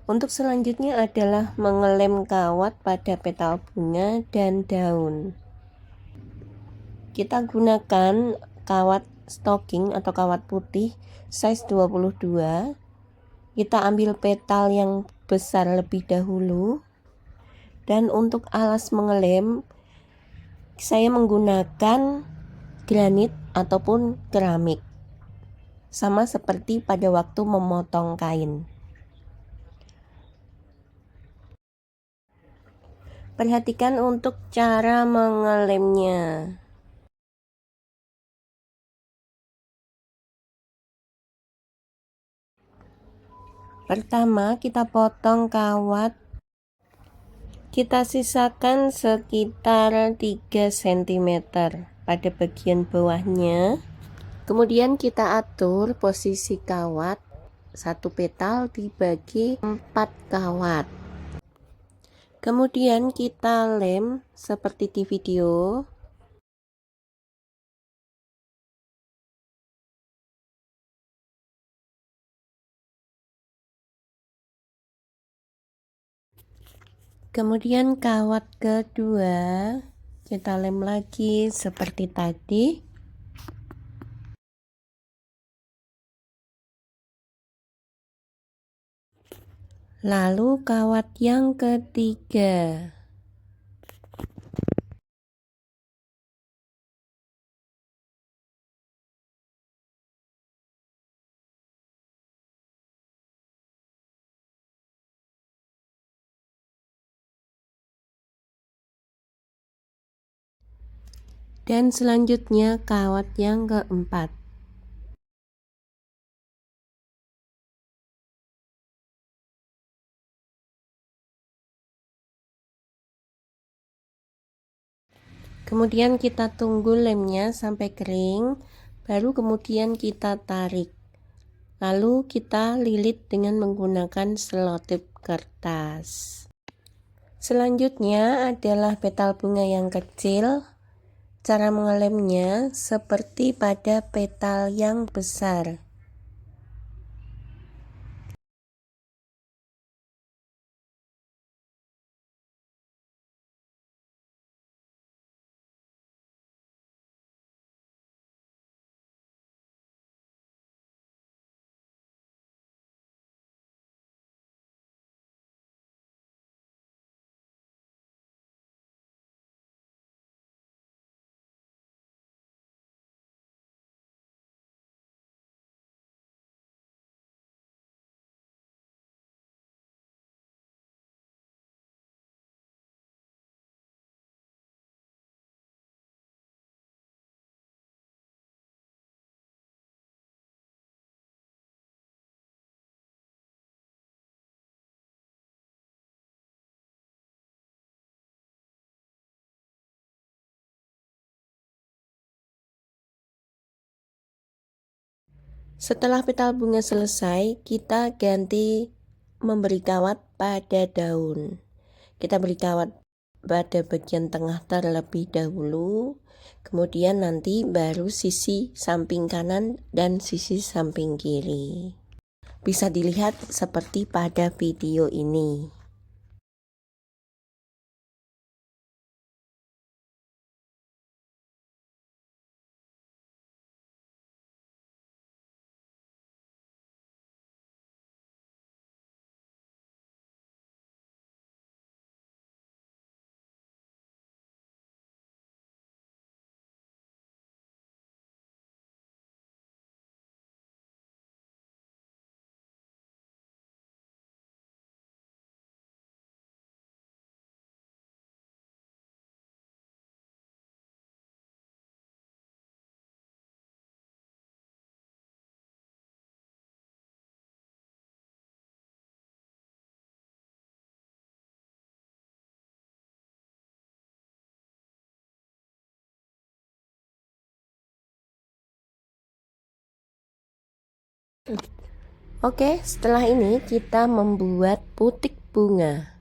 Untuk selanjutnya adalah mengelem kawat pada petal bunga dan daun. Kita gunakan kawat stocking atau kawat putih size 22. Kita ambil petal yang besar lebih dahulu. Dan untuk alas mengelem, saya menggunakan granit ataupun keramik. Sama seperti pada waktu memotong kain. Perhatikan untuk cara mengelemnya. Pertama, kita potong kawat. Kita sisakan sekitar 3 cm pada bagian bawahnya. Kemudian kita atur posisi kawat. Satu petal dibagi 4 kawat. Kemudian kita lem seperti di video. Kemudian kawat kedua kita lem lagi seperti tadi. Lalu kawat yang ketiga. Dan selanjutnya kawat yang keempat. Kemudian kita tunggu lemnya sampai kering, baru kemudian kita tarik. Lalu kita lilit dengan menggunakan selotip kertas. Selanjutnya adalah petal bunga yang kecil. Cara mengelemnya seperti pada petal yang besar. Setelah petal bunga selesai, kita ganti memberi kawat pada daun. Kita beri kawat pada bagian tengah terlebih dahulu, kemudian nanti baru sisi samping kanan dan sisi samping kiri. Bisa dilihat seperti pada video ini. Oke, setelah ini kita membuat putik bunga.